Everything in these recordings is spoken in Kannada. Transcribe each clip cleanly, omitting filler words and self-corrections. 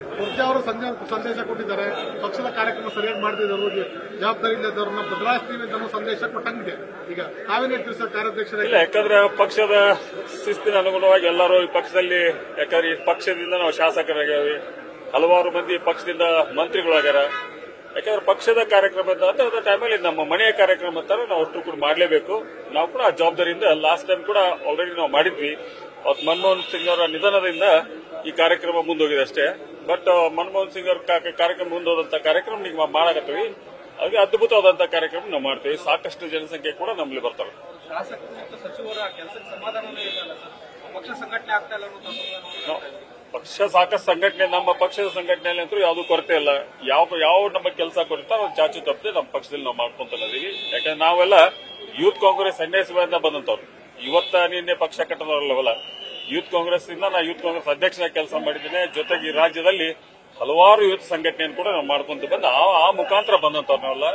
ಖರ್ಗೆ ಅವರು ಸಂದೇಶ ಕೊಟ್ಟಿದ್ದಾರೆ. ಪಕ್ಷದ ಕಾರ್ಯಕ್ರಮ ಸರಿಯಾಗಿ ಮಾಡ್ತಿದ್ರು, ಜವಾಬ್ದಾರಿ ಇಲ್ಲದವ್ರನ್ನ ಬದಲಾಯಿಸ್ತೀವಿ ಅಂತ ಸಂದೇಶ ಕೊಟ್ಟಂಗಿದೆ. ಈಗ ತಾವೇನು ಹೇಳ್ತೀರಿ ಸರ್ ಕಾರ್ಯಾಧ್ಯಕ್ಷರ? ಯಾಕಂದ್ರೆ ಪಕ್ಷದ ಶಿಸ್ತಿನ ಅನುಗುಣವಾಗಿ ಎಲ್ಲರೂ ಈ ಪಕ್ಷದಲ್ಲಿ, ಯಾಕಂದ್ರೆ ಈ ಪಕ್ಷದಿಂದ ನಾವು ಶಾಸಕರಾಗ್ಯಾವಿ, ಹಲವಾರು ಮಂದಿ ಪಕ್ಷದಿಂದ ಮಂತ್ರಿಗಳಾಗ್ಯಾರ. ಯಾಕಂದ್ರೆ ಪಕ್ಷದ ಕಾರ್ಯಕ್ರಮ ಅಂತ ಟೈಮಲ್ಲಿ ನಮ್ಮ ಮನೆಯ ಕಾರ್ಯಕ್ರಮ ಅಂತಾರೆ ನಾವು ಅಷ್ಟು ಕೂಡ ಮಾಡಲೇಬೇಕು. ನಾವು ಕೂಡ ಆ ಜವಾಬ್ದಾರಿಯಿಂದ ಲಾಸ್ಟ್ ಟೈಮ್ ಕೂಡ ಆಲ್ರೆಡಿ ನಾವು ಮಾಡಿದ್ವಿ. ಅವತ್ತು ಮನಮೋಹನ್ ಸಿಂಗ್ ಅವರ ನಿಧನದಿಂದ ಈ ಕಾರ್ಯಕ್ರಮ ಮುಂದೋಗಿದೆ ಅಷ್ಟೇ. ಬಟ್ ಮನಮೋಹನ್ ಸಿಂಗ್ ಅವರ ಕಾರ್ಯಕ್ರಮ ಮುಂದೋದಂತ ಕಾರ್ಯಕ್ರಮ ಈಗ ಮಾಡಾಕತ್ತೀವಿ. ಹಾಗೆ ಅದ್ಭುತವಾದಂತಹ ಕಾರ್ಯಕ್ರಮ ನಾವು ಮಾಡ್ತೀವಿ. ಸಾಕಷ್ಟು ಜನಸಂಖ್ಯೆ ಕೂಡ ನಮ್ಮಲ್ಲಿ ಬರ್ತಾರೆ. ಶಾಸಕರು ಮತ್ತು ಸಚಿವರ ಕೆಲಸಕ್ಕೆ ಸಮಾಧಾನವೇ ಇಲ್ಲ ಸರ್. ಪಕ್ಷ ಸಂಘಟನೆ ಆಗ್ತಾ ಇಲ್ಲ ಅನ್ನೋ ಪಕ್ಷ ಸಾಕಷ್ಟು ಸಂಘಟನೆ, ನಮ್ಮ ಪಕ್ಷದ ಸಂಘಟನೆಯಲ್ಲಿ ಅಂತೂ ಯಾವುದೂ ಕೊರತೆ ಇಲ್ಲ. ಯಾವ ನಮ್ಮ ಕೆಲಸ ಕೊಡ್ತಾರೋ ಅದು ಚಾಚು ತಪ್ಪದೆ ನಮ್ಮ ಪಕ್ಷದಲ್ಲಿ ನಾವು ಮಾಡ್ಕೊಂತ ಇದೀವಿ. ಯಾಕಂದ್ರೆ ನಾವೆಲ್ಲ ಯೂತ್ ಕಾಂಗ್ರೆಸ್ NSYಯಿಂದ ಬಂದಂತವ್ರು. ಇವತ್ತ ನಿನ್ನೆ ಪಕ್ಷ ಕಟ್ಟದವರಲ್ಲವಲ್ಲ. ಯೂತ್ ಕಾಂಗ್ರೆಸ್ ಇಂದ ನಾ ಯೂತ್ ಕಾಂಗ್ರೆಸ್ ಅಧ್ಯಕ್ಷನಾಗಿ ಕೆಲಸ ಮಾಡಿದ್ದೇನೆ. ಜೊತೆಗೆ ಈ ರಾಜ್ಯದಲ್ಲಿ ಹಲವಾರು ಯೂತ್ ಸಂಘಟನೆಯನ್ನು ಕೂಡ ನಾವು ಮಾಡ್ಕೊಂತ ಬಂದು ಆ ಮುಖಾಂತರ ಬಂದಂತವ್ರು ನಾವೆಲ್ಲ.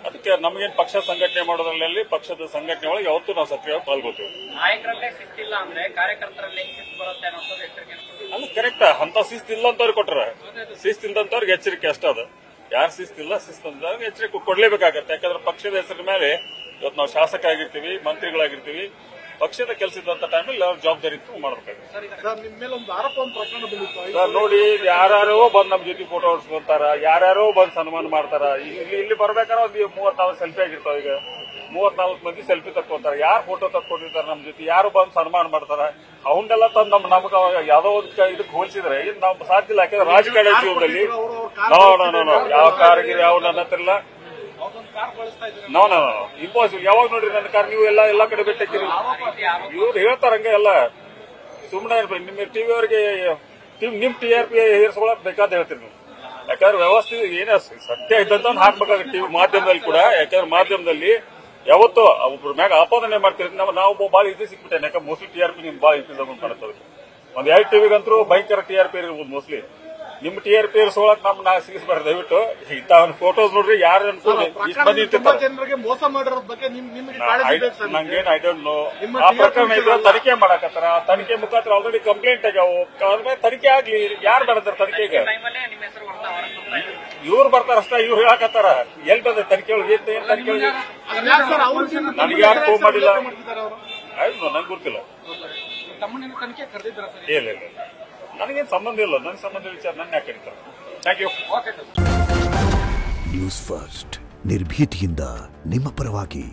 ಅದಕ್ಕೆ ನಮಗೇನು ಪಕ್ಷ ಸಂಘಟನೆ ಮಾಡೋದ್ರಲ್ಲಿ ಪಕ್ಷದ ಸಂಘಟನೆ ಒಳಗೆ ಯಾವತ್ತೂ ನಾವು ಸಕ್ರಿಯವಾಗಿ ಪಾಲ್ಗೊಳ್ತೀವಿ. ನಾಯಕರಲ್ಲೇ ಶಿಸ್ತಿಲ್ಲ ಅಂದ್ರೆ ಕಾರ್ಯಕರ್ತರಲ್ಲಿ ಶಿಸ್ತು ಬರುತ್ತೆ ಅನ್ನೋದು ಎಚ್ಚರಿಕೆ. ಅಲ್ಲ, ಕರೆಕ್ಟ್. ಅಂತ ಶಿಸ್ತು ಇಲ್ಲ ಅಂತವ್ರಿಗೆ ಕೊಟ್ರ, ಶಿಸ್ತು ಇಲ್ದಂತವ್ರಿಗೆ ಎಚ್ಚರಿಕೆ ಅಷ್ಟ ಅದ. ಯಾರು ಶಿಸ್ತಿಲ್ಲ, ಶಿಸ್ತು ಅಂತ ಎಚ್ಚರಿಕೆ ಕೊಡ್ಲೇಬೇಕಾಗತ್ತೆ. ಯಾಕಂದ್ರೆ ಪಕ್ಷದ ಹೆಸರಿನ ಮೇಲೆ ಇವತ್ತು ನಾವು ಶಾಸಕ ಆಗಿರ್ತೀವಿ, ಮಂತ್ರಿಗಳಾಗಿರ್ತೀವಿ. ಪಕ್ಷದ ಕೆಲಸ ಇದ್ದಂತ ಟೈಮಲ್ಲಿ ಅವ್ರ ಜವಾಬ್ದಾರಿ ಮಾಡಬೇಕಾಗುತ್ತೆ. ಸರ್, ನಿಮ್ಮ ಮೇಲೆ ಒಂದು ಆರೋಪ, ಒಂದು ಪ್ರಕರಣ ಬಂದಿತ್ತು ಸರ್. ನೋಡಿ, ಯಾರ್ಯಾರೋ ಬಂದ್ ನಮ್ ಜೊತೆ ಫೋಟೋ ಹೊಡ್ಸ್ಕೊಂತಾರ, ಯಾರ್ಯಾರೋ ಬಂದ್ ಸನ್ಮಾನ ಮಾಡ್ತಾರ. ಇಲ್ಲಿ ಬರ್ಬೇಕಾದ್ರೆ ಒಂದು 34 ಸೆಲ್ಫಿ ಆಗಿರ್ತಾವ. ಈಗ 34 ಮಂದಿ ಸೆಲ್ಫಿ ತಕ್ಕೊಂತಾರ. ಯಾರು ಫೋಟೋ ತಕ್ಕೊಂಡಿರ್ತಾರ ನಮ್ ಜೊತೆ, ಯಾರು ಬಂದ್ ಸನ್ಮಾನ ಮಾಡ್ತಾರ, ಅವನ್ನೆಲ್ಲ ತಂದು ನಮ್ಗೆ ಯಾವ್ದೋ ಒಂದು ಇದಕ್ಕೆ ಹೋಲಿಸಿದ್ರೆ ನಾವು ಸಾಧ್ಯ ಇಲ್ಲ. ಯಾಕಂದ್ರೆ ರಾಜಕಾರಣ ಜೀವನದಲ್ಲಿ ಯಾವ ಕಾರ್ಗಿರಿ ಯಾವ ನನ್ನ ಹತ್ರ ಇಲ್ಲ. ಇಂಪಾಸಿಬಲ್. ಯಾವಾಗ ನೋಡ್ರಿ ನನ್ನ ಕಾರ್ ನೀವು ಎಲ್ಲಾ ಕಡೆ ಬಿಟ್ಟಿರಿ. ಇವ್ರು ಹೇಳ್ತಾರಂಗೆ ಎಲ್ಲ ಸುಮ್ಮನೆ ನಿಮ್ಮ ಟಿವಿ ಅವರಿಗೆ ನಿಮ್ TRP ಏರ್ಸ್ಕೊಳಕ್ ಬೇಕಾದ ಹೇಳ್ತೀರಿ ನೀವು. ಯಾಕಂದ್ರೆ ವ್ಯವಸ್ಥೆ ಏನೇ ಸತ್ಯ ಇದ್ದಂತ ಹಾಕ್ಬೇಕಾಗುತ್ತೆ ಟಿವಿ ಮಾಧ್ಯಮದಲ್ಲಿ ಕೂಡ. ಯಾಕಂದ್ರೆ ಮಾಧ್ಯಮದಲ್ಲಿ ಯಾವತ್ತೂ ಒಬ್ರ ಮ್ಯಾಗ ಆಪಾದನೆ ಮಾಡ್ತೀರಿ. ನಾವು ಭಾಳ ಈಸಿ ಸಿಕ್ಬಿಟ್ಟೆ. ಯಾಕಂದ್ರೆ ಮೋಸ್ಟ್ಲಿ TRP ನಿಮ್ಗೆ ಭಾಳ ಇಂಪ್ರೂವ್ಮೆಂಟ್ ಮಾಡುತ್ತದೆ. ಒಂದ್ 2 ಟಿವಿಗಂತೂ ಭಯಂಕರ TRP ಇರ್ಬೋದು. ಮೋಸ್ಟ್ಲಿ ನಿಮ್ಮ TRP ಇರ್ಸೋಳಕ್ ನಾ ಸಿಗಿಸ್ಬಾರ್ದು. ದಯವಿಟ್ಟು ಇಂತ ಫೋಟೋಸ್ ನೋಡ್ರಿ. ಯಾರು ಜನರಿಗೆ ಮೋಸ ಮಾಡಿರೋ ಬಗ್ಗೆ ನಂಗೇನ್ ಐ ಡೋಂಟ್ ನೋ. ಆ ಪ್ರಕರಣ ಇದ್ರೆ ತನಿಖೆ ಮಾಡಕತ್ತಾರ. ತನಿಖೆ ಮುಖಾಂತರ ಆಲ್ರೆಡಿ ಕಂಪ್ಲೇಂಟ್ ಆಗ್ಯಾವು. ತನಿಖೆ ಆಗ್ಲಿ. ಯಾರು ಬರ್ತಾರ ತನಿಖೆಗೆ? ಇವ್ರು ಬರ್ತಾರ ಅಷ್ಟ. ಇವ್ರು ಹೇಳಕತ್ತಾರ ಎಲ್ಲಿ ಬಂದ ತನಿಖೆ ಒಳಗೆ ತನಿಖೆ ಒಳಗೆ ನನಗೆ ಯಾರು ಫೋನ್ ಮಾಡಿಲ್ಲ. ಆಯ್ತು, ನಂಗೆ ಗೊತ್ತಿಲ್ಲ. ಇಲ್ಲ, ನನಗೇನು ಸಂಬಂಧ ಇಲ್ಲ. ನನ್ನ ಸಂಬಂಧ ವಿಚಾರ ನನ್ನ ಯಾಕೆ ಕರೀತಾರೆ. Thank you. ನ್ಯೂಸ್ ಫಸ್ಟ್ ನಿರ್ಭೀತಿಯಿಂದ ನಿಮ್ಮ ಪರವಾಗಿ.